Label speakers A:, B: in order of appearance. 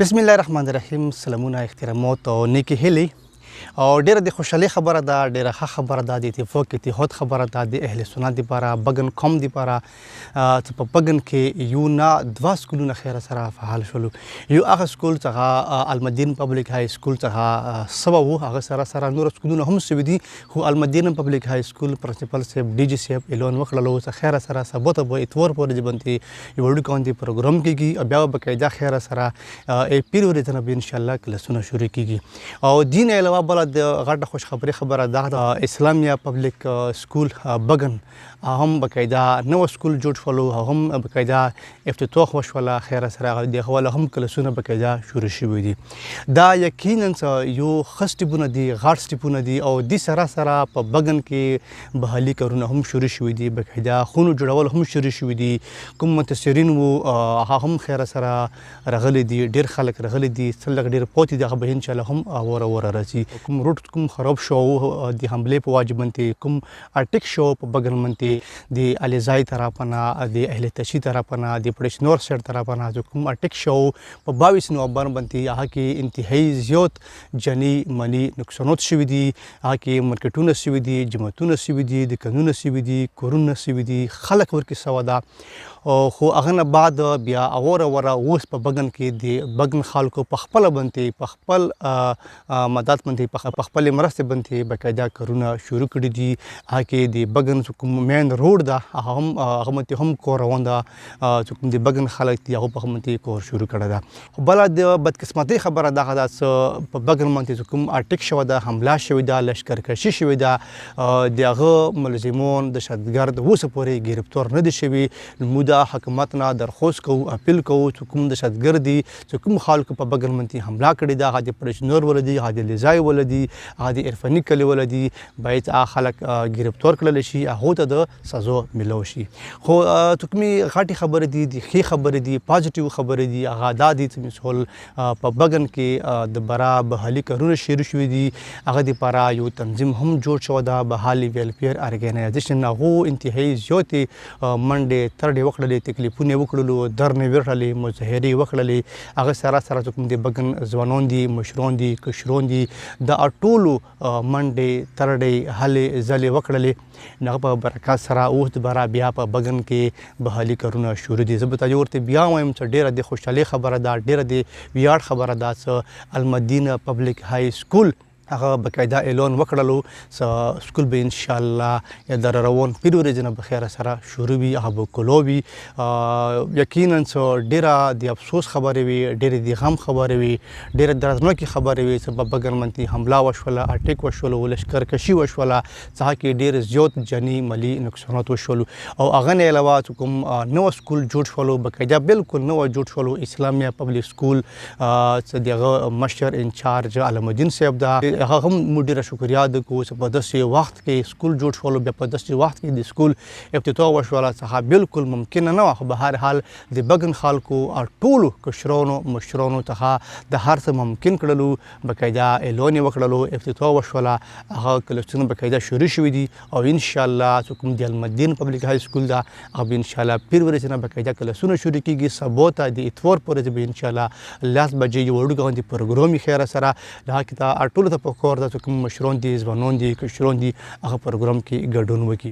A: بسم الله الرحمن الرحیم. سلامونه، احترامات او نیکی هیلې او ډیره د خوشحالۍ خبره ده، ډیره ښه خبره ده، د اتفاق اتحاد خبره ده د اهل سنت دپاره، بګن قوم دپاره چې په بګن کې یو نه دوه سکولونه خیره سره فعال شولو. یو هغه سکول څخه المدینہ پبلک هائی سکول څخه سوه وو، هغه سره سره نور سکولونه هم سوي دي، خو المدینہ پبلک هائی سکول پرنسپل صاحب ډي جي صاحب اعلان وکړلو چې خیره سره سبا ته به اتوار په ورځ باندې یو وړوکی غوندې پروګرام کېږي او بیا به باقاعده خیره سره پیر ورځ نه به انشاءالله کلاسونه شروع کېږي. او دین علاوه بله د غټه خوشخبري خبره ده، د اسلامیہ پبلک سکول بګن هم باقاعده نوی سکول جوړ شولو، هم باقاعده افتتاح وشوله، خیره سره د هغه هم کلاسونه باقاعده شروع شوي دي. دا یقینا یو ښه سټیپونه دي، غټ سټیپونه دي او د سره سره په بګن کې بحالی کارونه هم شروع شوي دي، باقاعده خونو جوړول هم شروع شوي دي. کوم متاثرین وو هغه هم خیره سره راغلي دي، ډېر خلک راغلي دي، څه لږ ډېر پاتې دي، هغه به انشاءالله هم اوره راځي. کوم روډ کوم خراب شو د حملې په واجب باندې، کوم اټیک شو په بګن باندې د علیزای طرفه نه، د اهل تشي طرفه نه، د پړشنور سایډ طرفه نه چې کوم اټیک شو په 22 نومبر باندې، هغه کې انتهایی زیات جاني مالي نقصانات شوي دي. هغه کې مارکیټونه سوي دي، جوماتونه سوي دي، دکانونه سوي دي، کورونه سوي دي، خلک ورکې سوه ده. خو هغه نه بعد بیا اوره اوس په بګن کې د بګن خلکو په خپله باندې په خپل مدد باندې په خپلې مرستې باندې باقاعده کارونه شروع کړي دي. هغه کې د بګن کوم مین روډ ده هغه باندې هم کور روان ده، چې کوم د بګن خلک دي هغو په هغه باندې کور شروع کړی ده. خو بله د بدقسمتۍ خبره دغه ده چې په بګن باندې چې کوم اټیک شوی ده، حمله شوې ده، لشکرکشي شوې ده، د هغه ملزمون دهشتګرد اوسه پورې ګرفتار نه دي شوي. موږ د حکومت نه درخواست کوو، اپیل کوو چې کوم دهشتګرد دي چې کوم خلکو په بګن باندې حمله کړې ده، هغه د پړشنور ولدي، هغه د لیزای ولدي، هغه د عرفاني کلي ولدي، باید هغه خلک ګرفتار کړلی شي، هغو ته د سزا میلاو شي. خو چې کومې غټې خبرې دي، د ښې خبرې دي، پازیټیو خبرې دي، هغه دا دي چې مثال په بګن کې دوباره بحالي کارونه شروع شوي دي. هغه دپاره یو تنظیم هم جوړ شوی ده، بحالي ویلفیر ارګنایزیشن. هغو انتهایی زیاتې منډې ترډې وکړلې، تکلیفونه یې وکړلو، درنې وکړلې، مظاهرې یې وکړلې. هغه سره سره چې کوم د بګن ځوانان دي، مشران دي، کشران دي، د ټولو منډې ترډې هلې ځلې وکړلې. نو هغه په برکت سره اوس دوباره بیا په بګن کې بحالي کارونه شروع دي. زه به ته ورته بیا وایم چې ډېره د خوشحالۍ خبره ده، ډېره د ویاړ خبره ده چې المدینہ پبلک هائی سکول هغه باقاعده اعلان وکړلو چې سکول به انشاءالله در روان پیر ورځ نه به خیره سره شروع وي، هغه به کلو وي. یقینا ډېره د افسوس خبرې وي، ډېرې د غم خبرې وي، ډېره دردناکې خبرې وي چې په بګن باندې حمله وشوله، اټیک وشوله، لشکرکشي وشوله، چې هغه کې ډېر زیات جاني مالي نقصانات وشولو. او هغه نه علاوه چې کوم نوی سکول جوړ شولو، باقاعده بالکل نوی جوړ شولو، اسلامیہ پبلک سکول چې د هغه مشر انچارج علمالدین صاحب ده، هغه هم موږ ډېره شکریا ادا کوو چې په داسې وخت کې سکول جوړ شولو، بیا په داسې وخت کې د سکول افتتاح وشوله څخه بالکل ممکنه نه وه. خو به هر حال د بګن خلکو ټولو کشرانو مشرانو څخه د هر څه ممکن کړلو، باقاعده اعلان یې وکړلو، افتتاح وشوله، هغه کلاسونه باقاعده شروع شوي دي. او انشاءالله چې کوم د المدینہ پبلک هائی سکول ده هغه به انشاءالله پیر ورځ نه باقاعده کلاسونه شروع کېږي. سبا ته د اتوار په ورځ به انشاءالله 10 بجې یو وړوکی غوندې پروګرام یې خیره سره د هغه کې ته ټولو ته په کار ده چې کوم مشران دي، ځوانان دي، کشران دي، هغه پروګرام کې ګډون وکړي.